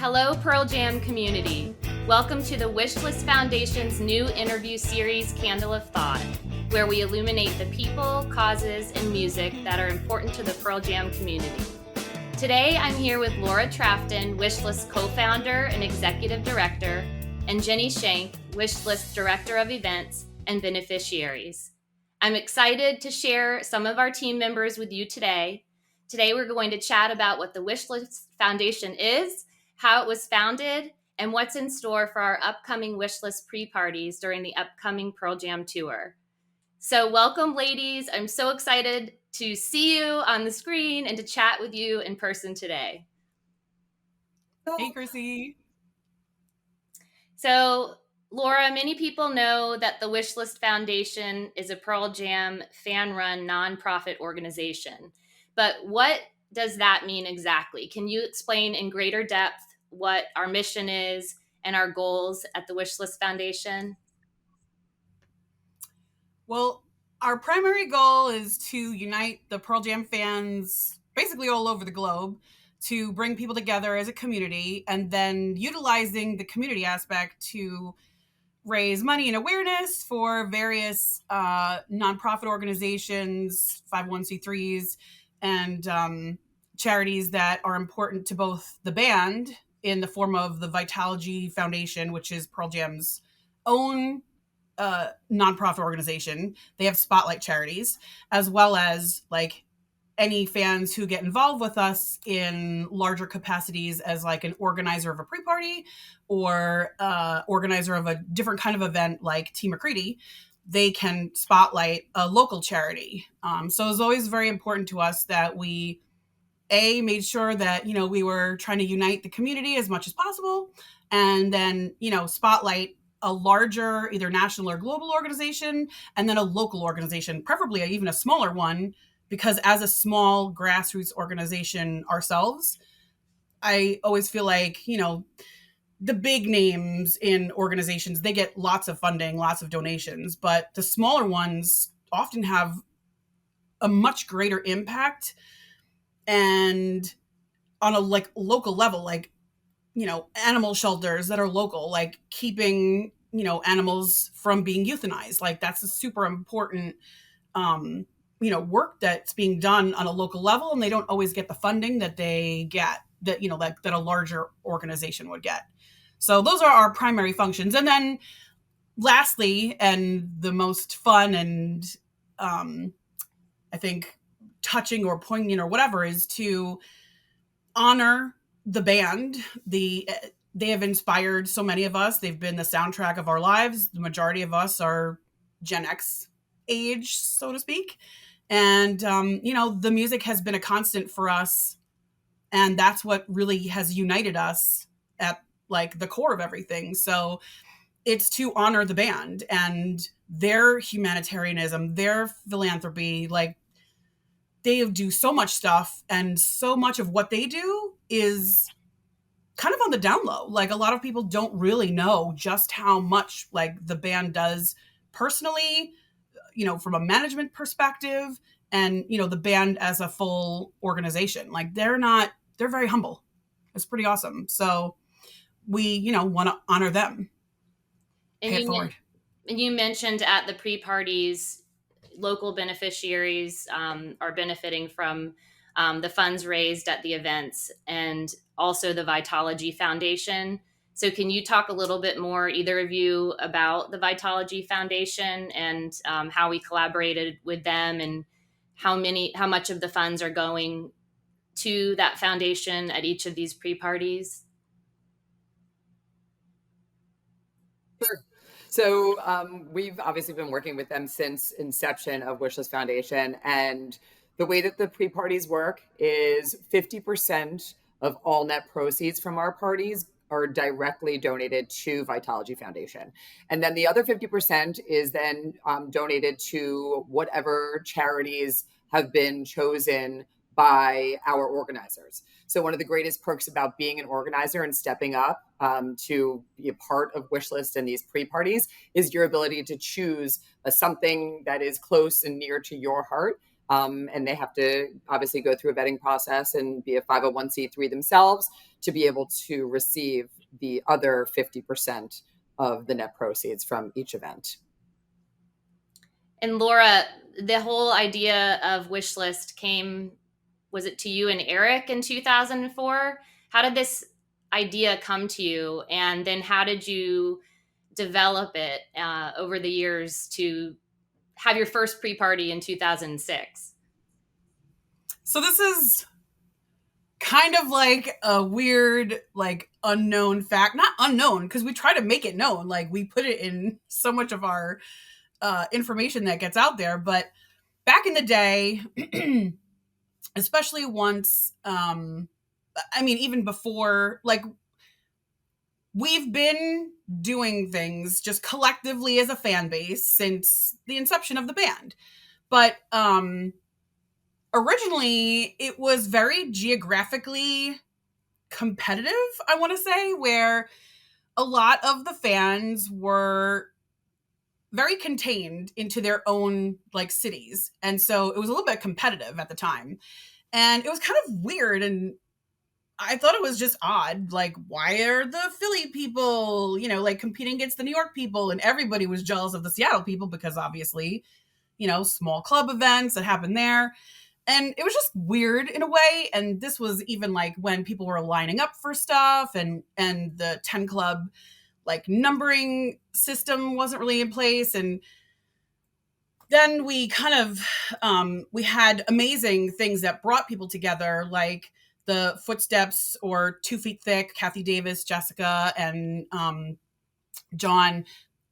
Hello, Pearl Jam community. Welcome to the Wishlist Foundation's new interview series, Candle of Thought, where we illuminate the people, causes, and music that are important to the Pearl Jam community. Today, I'm here with Laura Trafton, Wishlist co-founder and executive director, and Jenny Schenk, Wishlist director of events and beneficiaries. I'm excited to share some of our team members with you today. Today, we're going to chat about what the Wishlist Foundation is, how it was founded, and what's in store for our upcoming Wishlist pre-parties during the upcoming Pearl Jam tour. So welcome, ladies. I'm so excited to see you on the screen and to chat with you in person today. Hey, Chrissie. So, Laura, many people know that the Wishlist Foundation is a Pearl Jam fan-run nonprofit organization. But what does that mean exactly? Can you explain in greater depth what our mission is and our goals at the Wishlist Foundation? Well, our primary goal is to unite the Pearl Jam fans basically all over the globe to bring people together as a community, and then utilizing the community aspect to raise money and awareness for various nonprofit organizations, 501c3s, and charities that are important to both the band in the form of the Vitalogy Foundation, which is Pearl Jam's own nonprofit organization. They have spotlight charities, as well as like any fans who get involved with us in larger capacities as like an organizer of a pre-party or organizer of a different kind of event like Team McCready. They can spotlight a local charity. So it's always very important to us that we made sure that, we were trying to unite the community as much as possible, and then, spotlight a larger, either national or global organization, and then a local organization, preferably even a smaller one, because as a small grassroots organization ourselves, I always feel like, the big names in organizations, they get lots of funding, lots of donations, but the smaller ones often have a much greater impact. And on a local level, animal shelters that are local, like keeping, animals from being euthanized. Like that's a super important, work that's being done on a local level, and they don't always get the funding that they get that a larger organization would get. So those are our primary functions. And then lastly, and the most fun and I think touching or poignant or whatever, is to honor the band. They have inspired so many of us. They've been the soundtrack of our lives. The majority of us are Gen X age, so to speak. And, the music has been a constant for us. And that's what really has united us at like the core of everything. So it's to honor the band and their humanitarianism, their philanthropy. Like they do so much stuff, and so much of what they do is kind of on the down low. Like a lot of people don't really know just how much like the band does personally, from a management perspective, and, the band as a full organization. Like they're very humble. It's pretty awesome. So we, want to honor them. And you mentioned at the pre-parties, local beneficiaries are benefiting from the funds raised at the events, and also the Vitalogy Foundation. So can you talk a little bit more, either of you, about the Vitalogy Foundation and how we collaborated with them, and how much of the funds are going to that foundation at each of these pre-parties? Sure. So we've obviously been working with them since inception of Wishlist Foundation. And the way that the pre-parties work is 50% of all net proceeds from our parties are directly donated to Vitalogy Foundation. And then the other 50% is then donated to whatever charities have been chosen by our organizers. So one of the greatest perks about being an organizer and stepping up to be a part of Wishlist and these pre-parties is your ability to choose something that is close and near to your heart And they have to obviously go through a vetting process and be a 501c3 themselves to be able to receive the other 50% of the net proceeds from each event. And Laura, the whole idea of Wishlist came, was it to you and Eric in 2004? How did this idea come to you? And then how did you develop it over the years to have your first pre-party in 2006? So this is kind of like a weird, like unknown fact. Not unknown, because we try to make it known. Like we put it in so much of our information that gets out there. But back in the day, especially once, even before, like we've been doing things just collectively as a fan base since the inception of the band. But originally it was very geographically competitive, I want to say, where a lot of the fans were very contained into their own like cities. And so it was a little bit competitive at the time. And it was kind of weird, and I thought it was just odd. Like, why are the Philly people, like competing against the New York people? And everybody was jealous of the Seattle people because obviously, small club events that happened there. And it was just weird in a way. And this was even like when people were lining up for stuff, and the 10 club like numbering system wasn't really in place. And then we kind of, we had amazing things that brought people together, like the Footsteps or 2 Feet Thick, Kathy Davis, Jessica, and John.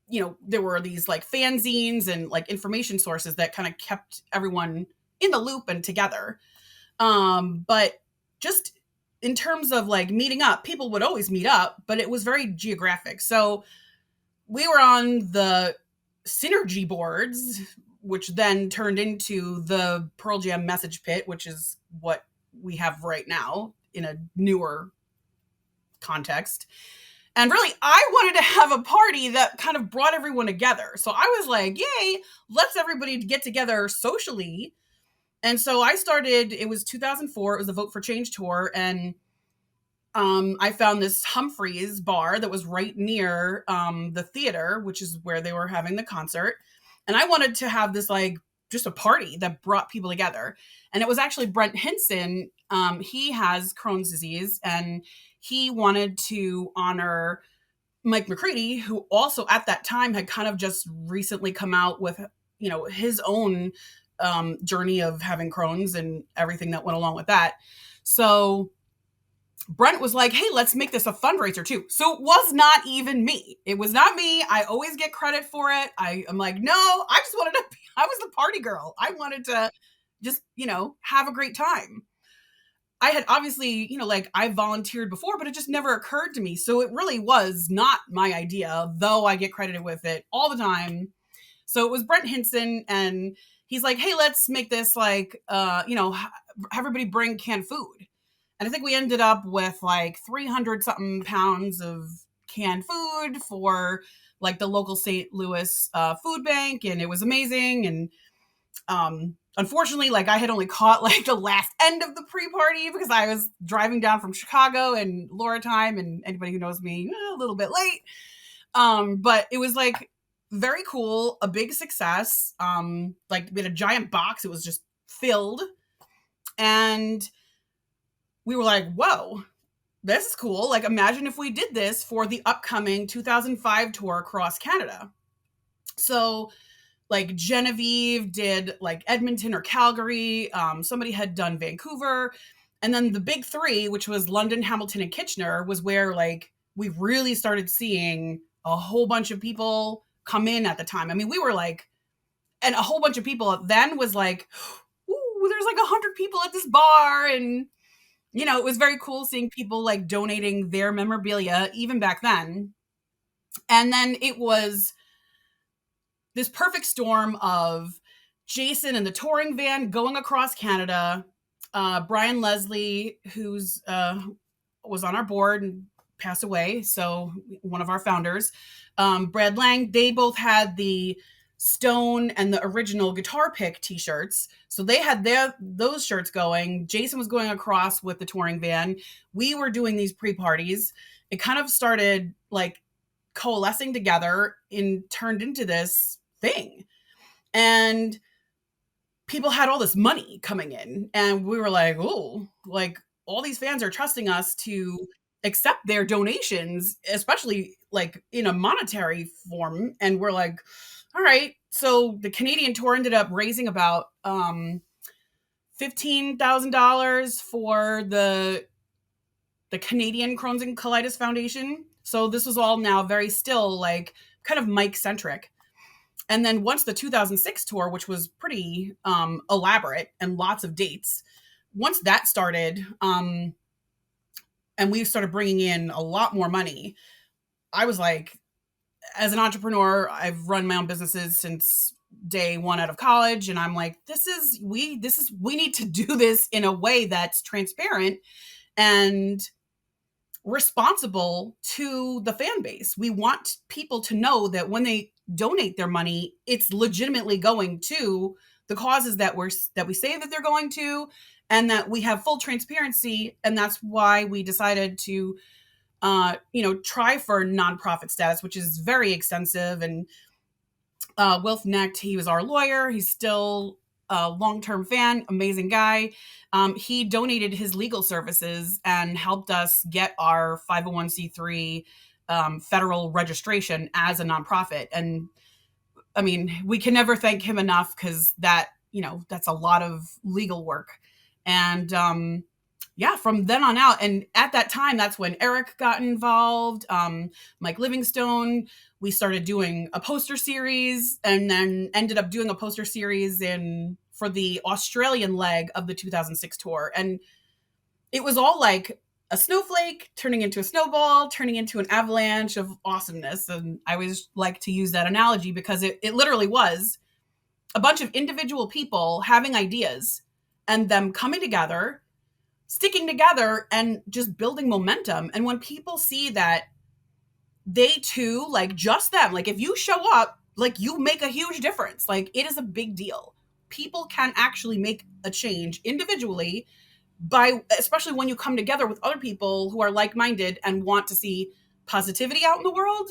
There were these like fanzines and like information sources that kind of kept everyone in the loop and together. But just in terms of like meeting up, people would always meet up, but it was very geographic. So we were on the Synergy boards, which then turned into the Pearl Jam message pit, which is what we have right now in a newer context. And really, I wanted to have a party that kind of brought everyone together. So I was like, yay, let's everybody get together socially. And so I started, it was 2004, it was the Vote for Change tour. And I found this Humphreys bar that was right near the theater, which is where they were having the concert. And I wanted to have this like just a party that brought people together. And it was actually Brent Hinson. He has Crohn's disease, and he wanted to honor Mike McCready, who also at that time had kind of just recently come out with, his own journey of having Crohn's and everything that went along with that. So Brent was like, hey, let's make this a fundraiser too. So it was not even me. It was not me. I always get credit for it. I'm like, no, I just wanted to I was the party girl. I wanted to just, have a great time. I had obviously, I volunteered before, but it just never occurred to me. So it really was not my idea, though I get credited with it all the time. So it was Brent Hinson, and he's like, hey, let's make this like, everybody bring canned food. And I think we ended up with like 300 something pounds of canned food for like the local St. Louis food bank. And it was amazing. And unfortunately, like I had only caught like the last end of the pre-party because I was driving down from Chicago in Laura time, and anybody who knows me, a little bit late. But it was like very cool, a big success. Like we had a giant box. It was just filled. And we were like, whoa, this is cool. Like, imagine if we did this for the upcoming 2005 tour across Canada. So like Genevieve did like Edmonton or Calgary. Somebody had done Vancouver. And then the big three, which was London, Hamilton, and Kitchener, was where like we really started seeing a whole bunch of people come in at the time. I mean, we were like, and a whole bunch of people then was like, ooh, there's like 100 people at this bar. And it was very cool seeing people like donating their memorabilia even back then. And then it was this perfect storm of Jason and the touring van going across Canada. Brian Leslie, who's was on our board and passed away. So one of our founders, Brad Lang, they both had the Stone and the original Guitar Pick t-shirts. So they had those shirts going. Jason was going across with the touring van. We were doing these pre-parties. It kind of started like coalescing together and turned into this thing. And people had all this money coming in, and we were like, oh, like all these fans are trusting us to accept their donations, especially like in a monetary form. And we're like, all right. So the Canadian tour ended up raising about $15,000 for the Canadian Crohn's and Colitis Foundation. So this was all now very still like kind of Mike centric. And then once the 2006 tour, which was pretty elaborate and lots of dates, once that started, and we started bringing in a lot more money, I was like, as an entrepreneur, I've run my own businesses since day one out of college. And I'm like, we need to do this in a way that's transparent and responsible to the fan base. We want people to know that when they donate their money, it's legitimately going to the causes that we say that they're going to, and that we have full transparency. And that's why we decided to try for nonprofit status, which is very extensive. And Wilf Necht, he was our lawyer. He's still a long-term fan, amazing guy. He donated his legal services and helped us get our 501c3 federal registration as a nonprofit. And I mean, we can never thank him enough, because that's a lot of legal work. And from then on out, and at that time, that's when Eric got involved, Mike Livingstone. We started doing a poster series, and then ended up doing a poster series for the Australian leg of the 2006 tour. And it was all like a snowflake turning into a snowball, turning into an avalanche of awesomeness. And I always like to use that analogy, because it literally was a bunch of individual people having ideas and them coming together, sticking together, and just building momentum. And when people see that they too, like just them, like if you show up, like you make a huge difference, like it is a big deal. People can actually make a change individually, especially when you come together with other people who are like-minded and want to see positivity out in the world.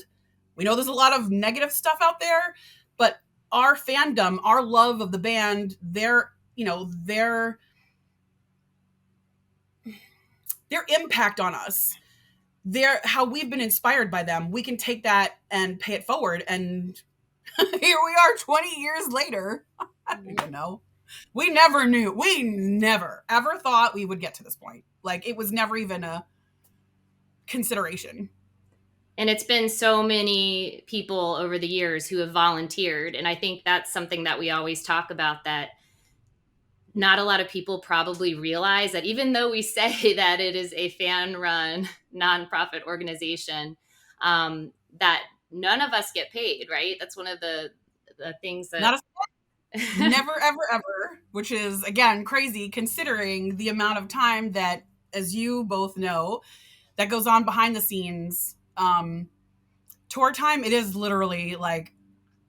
We know there's a lot of negative stuff out there, but our fandom, our love of the band, their impact on us, how we've been inspired by them, we can take that and pay it forward. And here we are 20 years later. I don't even know. We never ever thought we would get to this point. Like it was never even a consideration. And it's been so many people over the years who have volunteered. And I think that's something that we always talk about, that not a lot of people probably realize that even though we say that it is a fan-run nonprofit organization, that none of us get paid, right? That's one of the things that... Never, ever, ever, which is, again, crazy considering the amount of time that, as you both know, that goes on behind the scenes. Tour time, it is literally like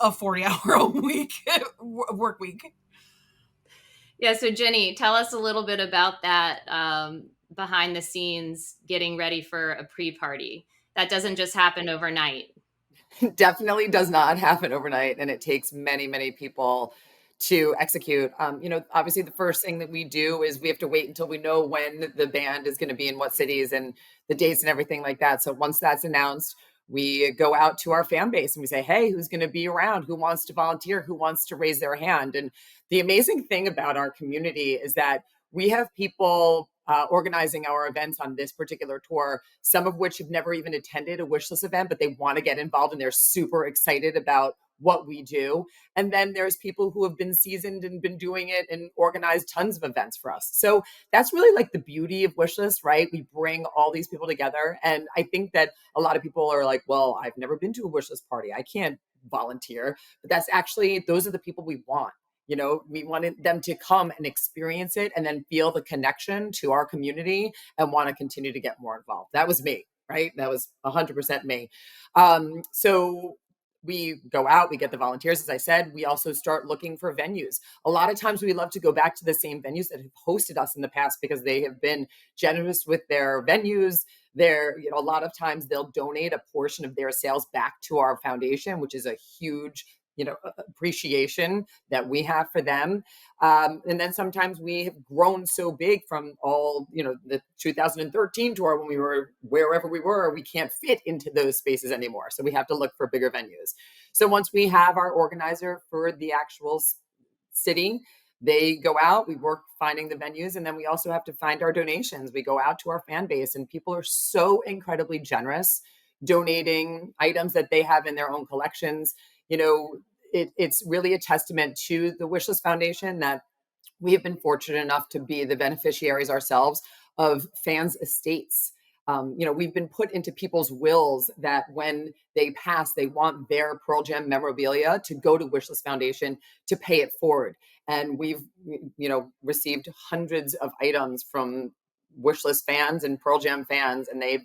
a 40-hour week, work week. Yeah, so Jenny, tell us a little bit about that behind the scenes, getting ready for a pre-party. That doesn't just happen overnight. Definitely does not happen overnight, and it takes many, many people to execute. Obviously the first thing that we do is we have to wait until we know when the band is going to be in what cities and the dates and everything like that. So once that's announced, we go out to our fan base and we say, hey, who's going to be around? Who wants to volunteer? Who wants to raise their hand? And the amazing thing about our community is that we have people organizing our events on this particular tour, some of which have never even attended a Wishlist event, but they want to get involved and they're super excited about what we do. And then there's people who have been seasoned and been doing it and organized tons of events for us. So that's really like the beauty of Wishlist, right? We bring all these people together. And I think that a lot of people are like, well, I've never been to a Wishlist party, I can't volunteer. But that's actually, those are the people we want. We wanted them to come and experience it and then feel the connection to our community and want to continue to get more involved. That was me, right? That was 100% me. So we go out, we get the volunteers, as I said. We also start looking for venues. A lot of times we love to go back to the same venues that have hosted us in the past because they have been generous with their venues. A lot of times they'll donate a portion of their sales back to our foundation, which is a huge, appreciation that we have for them. And then sometimes we have grown so big from the 2013 tour when we were wherever we were, we can't fit into those spaces anymore. So we have to look for bigger venues. So once we have our organizer for the actual city, they go out, we work finding the venues, and then we also have to find our donations. We go out to our fan base, and people are so incredibly generous, donating items that they have in their own collections. It's really a testament to the Wishlist Foundation that we have been fortunate enough to be the beneficiaries ourselves of fans' estates. We've been put into people's wills that when they pass, they want their Pearl Jam memorabilia to go to Wishlist Foundation to pay it forward. And we've, received hundreds of items from Wishlist fans and Pearl Jam fans, and they've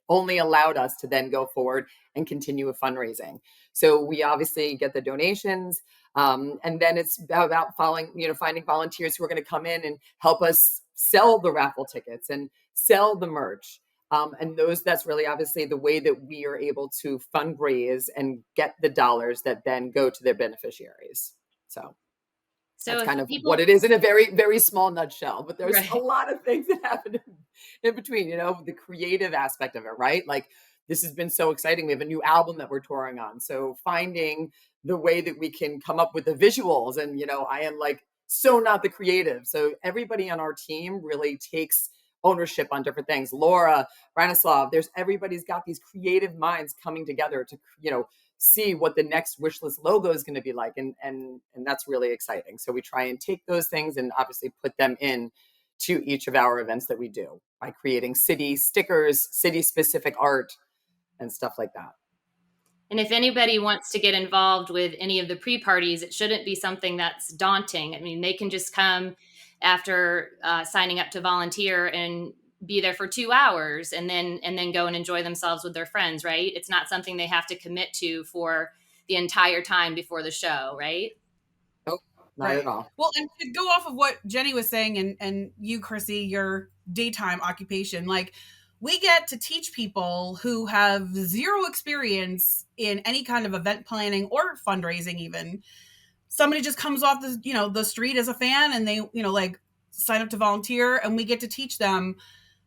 only allowed us to then go forward and continue with fundraising. So we obviously get the donations. And then it's about finding volunteers who are going to come in and help us sell the raffle tickets and sell the merch. And that's really obviously the way that we are able to fundraise and get the dollars that then go to their beneficiaries. So that's kind of what it is in a very, very small nutshell. But there's a lot of things that happen in between, the creative aspect of it, right? Like, this has been so exciting. We have a new album that we're touring on. So finding the way that we can come up with the visuals, and, I am so not the creative. So everybody on our team really takes ownership on different things. Laura, Branislav, everybody's got these creative minds coming together to, see what the next Wishlist logo is going to be like. And that's really exciting. So we try and take those things and obviously put them in to each of our events that we do by creating city stickers, city specific art, and stuff like that. And if anybody wants to get involved with any of the pre-parties, it shouldn't be something that's daunting. I mean, they can just come after signing up to volunteer and be there for 2 hours and then go and enjoy themselves with their friends, right? It's not something they have to commit to for the entire time before the show, right? Nope, not at all. Well, and to go off of what Jenny was saying, and you, Chrissy, your daytime occupation, we get to teach people who have zero experience in any kind of event planning or fundraising even. Somebody just comes off the street as a fan, and they, sign up to volunteer, and we get to teach them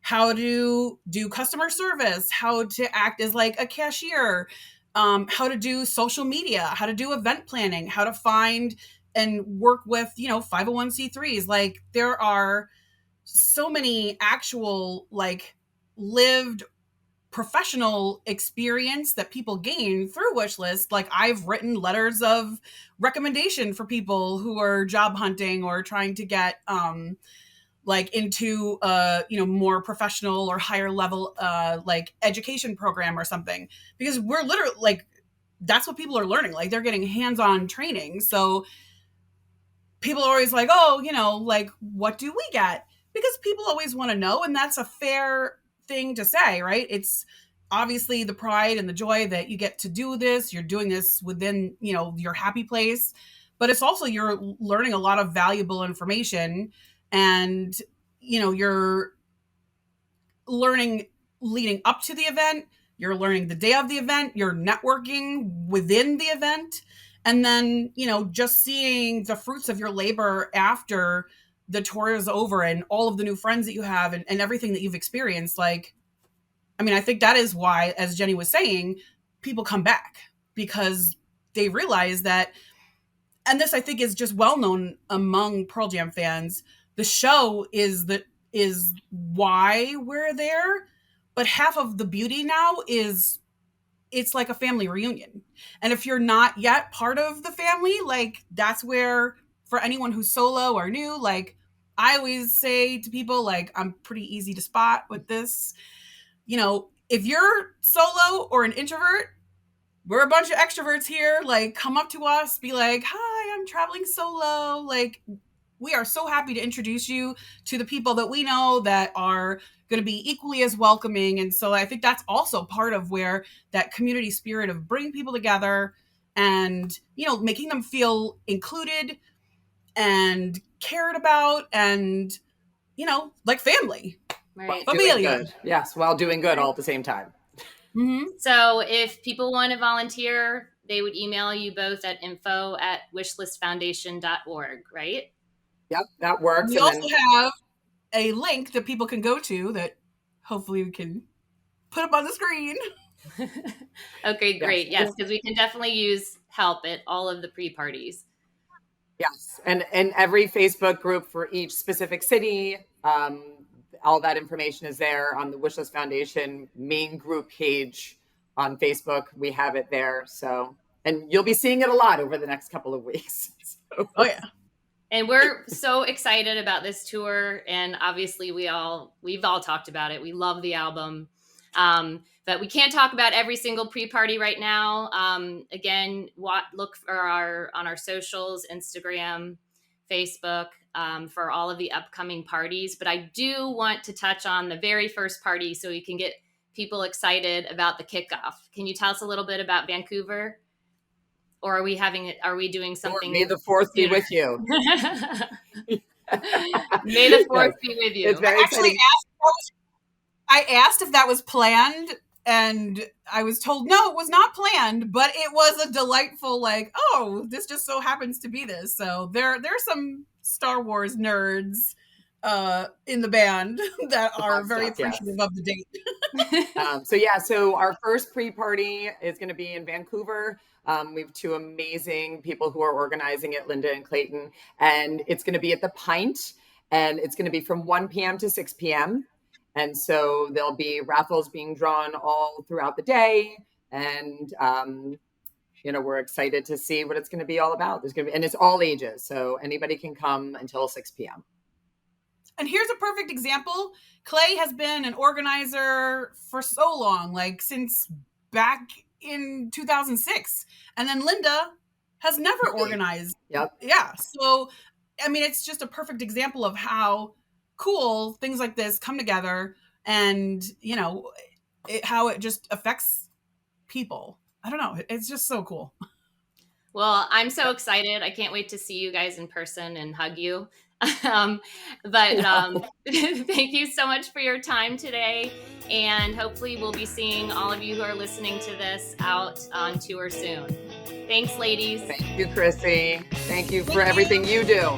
how to do customer service, how to act as a cashier, how to do social media, how to do event planning, how to find and work with, 501c3s. There are so many actual, lived professional experience that people gain through Wishlist. I've written letters of recommendation for people who are job hunting or trying to get, into more professional or higher level education program or something, because we're literally that's what people are learning. They're getting hands-on training. So people are always what do we get? Because people always want to know, and that's a fair thing to say, right? It's obviously the pride and the joy that you get to do this. You're doing this within your happy place, but it's also you're learning a lot of valuable information. And, you're learning leading up to the event, you're learning the day of the event, you're networking within the event. And then, just seeing the fruits of your labor after the tour is over and all of the new friends that you have and everything that you've experienced. I think that is why, as Jenny was saying, people come back, because they realize that, and this I think is just well known among Pearl Jam fans, the show is why we're there, but half of the beauty now is it's like a family reunion. And if you're not yet part of the family, that's where, for anyone who's solo or new, I always say to people, I'm pretty easy to spot with this. If you're solo or an introvert, we're a bunch of extroverts here. Come up to us, be like, hi, I'm traveling solo. We are so happy to introduce you to the people that we know that are going to be equally as welcoming. And so I think that's also part of where that community spirit of bringing people together and, making them feel included and cared about and, like family. Right. Doing good. Yes, while doing good all at the same time. Mm-hmm. So if people want to volunteer, they would email you both at info@wishlistfoundation.org, right? Yep, that works. We also have a link that people can go to that hopefully we can put up on the screen. Okay, great. Yes, because we can definitely use help at all of the pre-parties. Yes, and every Facebook group for each specific city, all that information is there on the Wishlist Foundation main group page on Facebook. We have it there. So, and you'll be seeing it a lot over the next couple of weeks. So. Oh yeah. And we're so excited about this tour. And obviously we've all talked about it. We love the album. But we can't talk about every single pre-party right now. Again, look for on our socials, Instagram, Facebook, for all of the upcoming parties. But I do want to touch on the very first party so we can get people excited about the kickoff. Can you tell us a little bit about Vancouver? Or are we doing something? May the 4th be with you. May the 4th be with you. It's very exciting. I asked if that was planned, and I was told no, it was not planned, but it was a delightful, this just so happens to be this. So there's some Star Wars nerds in the band that are very appreciative of the date. So our first pre-party is going to be in Vancouver. We have 2 amazing people who are organizing it, Linda and Clayton, and it's going to be at the Pint, and it's going to be from 1 p.m. to 6 p.m. And so there'll be raffles being drawn all throughout the day. And, we're excited to see what it's going to be all about. And it's all ages. So anybody can come until 6 p.m. And here's a perfect example. Clay has been an organizer for so long, since back in 2006. And then Linda has never organized. Yep. Yeah. So, it's just a perfect example of how cool things like this come together and, how it just affects people. I don't know. It's just so cool. Well, I'm so excited. I can't wait to see you guys in person and hug you. Thank you so much for your time today. And hopefully we'll be seeing all of you who are listening to this out on tour soon. Thanks, ladies. Thank you, Chrissie. Thank you for everything you do.